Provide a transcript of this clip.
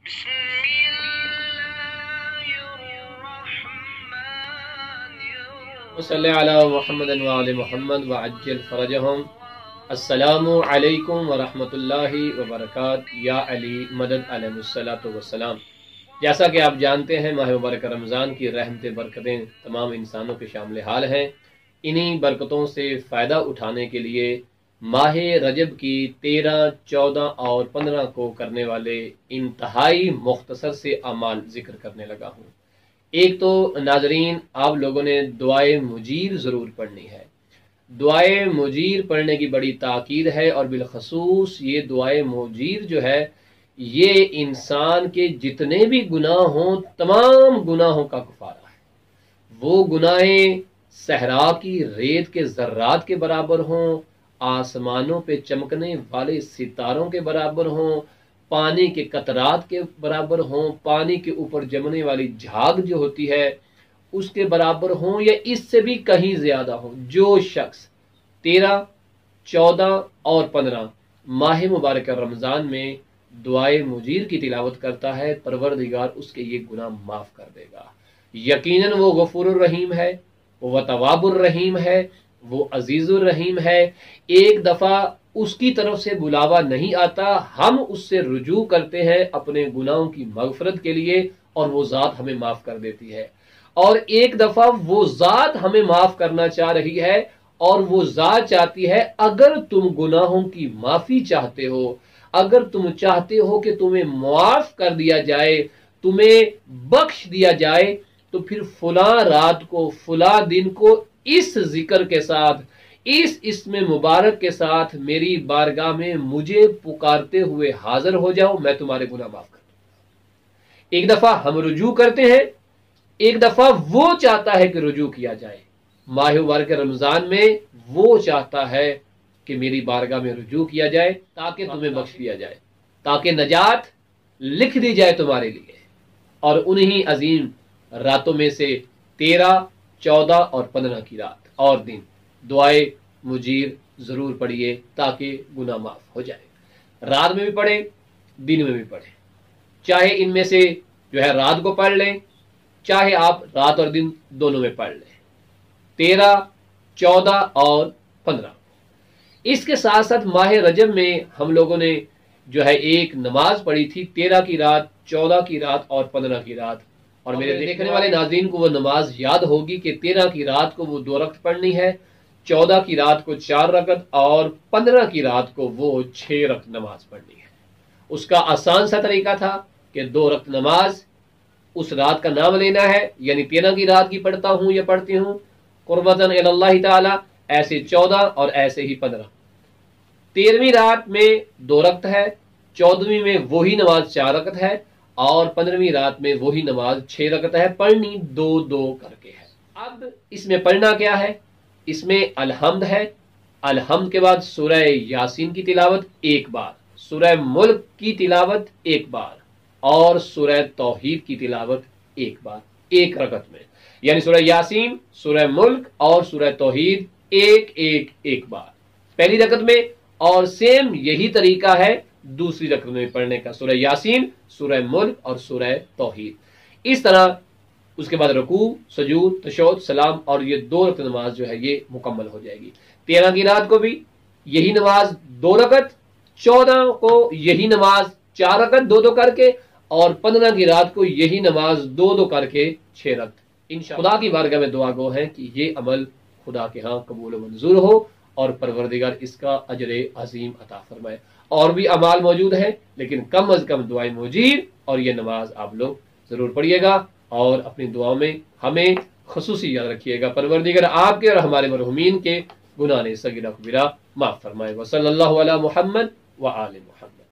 صلی علی محمد و آل محمد وعجل فرجہم۔ السلام علیکم ورحمۃ اللہ وبرکاتہ۔ یا علی مدد علیہ الصلوۃ والسلام۔ جیسا کہ آپ جانتے ہیں، ماہ مبارک رمضان کی رحمتیں برکتیں تمام انسانوں کے شامل حال ہیں۔ انہی برکتوں سے فائدہ اٹھانے کے لیے ماہ رجب کی 13، 14 اور 15 کو کرنے والے انتہائی مختصر سے اعمال ذکر کرنے لگا ہوں۔ ایک تو ناظرین، آپ لوگوں نے دعائے مجیر ضرور پڑھنی ہے۔ دعائے مجیر پڑھنے کی بڑی تاکید ہے، اور بالخصوص یہ دعائے مجیر جو ہے یہ انسان کے جتنے بھی گناہ ہوں تمام گناہوں کا کفارہ ہے۔ وہ گناہیں صحرا کی ریت کے ذرات کے برابر ہوں، آسمانوں پہ چمکنے والے ستاروں کے برابر ہوں، پانی کے قطرات کے برابر ہوں، پانی کے اوپر جمنے والی جھاگ جو ہوتی ہے اس کے برابر ہوں، یا اس سے بھی کہیں زیادہ ہوں۔ جو شخص 13، 14 اور 15 ماہ مبارک رمضان میں دعائے مجیر کی تلاوت کرتا ہے، پروردگار اس کے یہ گناہ معاف کر دے گا۔ یقیناً وہ غفور الرحیم ہے، وہ تواب الرحیم ہے، وہ عزیز الرحیم ہے۔ ایک دفعہ اس کی طرف سے بلاوا نہیں آتا، ہم اس سے رجوع کرتے ہیں اپنے گناہوں کی مغفرت کے لیے، اور وہ ذات ہمیں معاف کر دیتی ہے۔ اور ایک دفعہ وہ ذات ہمیں معاف کرنا چاہ رہی ہے، اور وہ ذات چاہتی ہے اگر تم گناہوں کی معافی چاہتے ہو، اگر تم چاہتے ہو کہ تمہیں معاف کر دیا جائے، تمہیں بخش دیا جائے، تو پھر فلاں رات کو، فلاں دن کو اس ذکر کے ساتھ، اس اسم مبارک کے ساتھ میری بارگاہ میں مجھے پکارتے ہوئے حاضر ہو جاؤ، میں تمہارے گناہ معاف کر دوں۔ ایک دفعہ ہم رجوع کرتے ہیں، ایک دفعہ وہ چاہتا ہے کہ رجوع کیا جائے۔ ماہ مبارک رمضان میں وہ چاہتا ہے کہ میری بارگاہ میں رجوع کیا جائے تاکہ تمہیں بخش دیا جائے، تاکہ نجات لکھ دی جائے تمہارے لیے۔ اور انہی عظیم راتوں میں سے 13، 14 اور 15 کی رات اور دن دعائے مجیر ضرور پڑھیے تاکہ گناہ معاف ہو جائے۔ رات میں بھی پڑھیں، دن میں بھی پڑھیں، چاہے ان میں سے جو ہے رات کو پڑھ لیں، چاہے آپ رات اور دن دونوں میں پڑھ لیں، 13، 14 اور 15۔ اس کے ساتھ ساتھ ماہ رجب میں ہم لوگوں نے جو ہے ایک نماز پڑھی تھی، 13 کی رات، 14 کی رات اور 15 کی رات۔ اور میرے دیکھنے والے ناظرین کو وہ نماز یاد ہوگی کہ 13 کی رات کو وہ 2 رکعت پڑھنی ہے، 14 کی رات کو 4 رکعت، اور 15 کی رات کو وہ 6 رکعت نماز پڑھنی ہے۔ اس کا آسان سا طریقہ تھا کہ 2 رکعت نماز، اس رات کا نام لینا ہے، یعنی 13 کی رات کی پڑھتا ہوں یا پڑھتی ہوں قربتاً الی اللہ تعالی، ایسے 14 اور ایسے ہی 15۔ 13ویں رات میں 2 رکعت ہے، 14ویں میں وہی نماز 4 رکعت ہے، اور 15ویں رات میں وہی نماز 6 رکعت ہے، پڑھنی 2 کر کے ہے۔ اب اس میں پڑھنا کیا ہے؟ اس میں الحمد ہے، الحمد کے بعد سورہ یاسین کی تلاوت 1 بار، سورہ ملک کی تلاوت 1 بار، اور سورہ توحید کی تلاوت 1 بار، 1 رکعت میں، یعنی سورہ یاسین، سورہ ملک اور سورہ توحید ایک بار پہلی رکعت میں، اور سیم یہی طریقہ ہے دوسری رکعت میں پڑھنے کا، سورہ یاسین، سورہ ملک اور سورہ توحید۔ اس طرح اس کے بعد رکوع، سجود، تشہد، سلام، اور یہ 2 رکعت نماز جو ہے یہ مکمل ہو جائے گی۔ 13 کی رات کو بھی یہی نماز 2 رکعت، 14 کو یہی نماز 4 رکعت 2 کر کے، اور 15 کی رات کو یہی نماز 2 کر کے 6 رکعت۔ انشاءاللہ خدا کی بارگاہ میں دعا گو ہیں کہ یہ عمل خدا کے ہاں قبول و منظور ہو، اور پروردگار اس کا اجر عظیم عطا فرمائے۔ اور بھی اعمال موجود ہیں، لیکن کم از کم دعائے مجیر اور یہ نماز آپ لوگ ضرور پڑھیے گا، اور اپنی دعاؤں میں ہمیں خصوصی یاد رکھیے گا۔ پروردگار آپ کے اور ہمارے مرحومین کے گناہ صغیرہ کبیرہ معاف فرمائے۔ وصلی اللہ علی محمد وآل محمد۔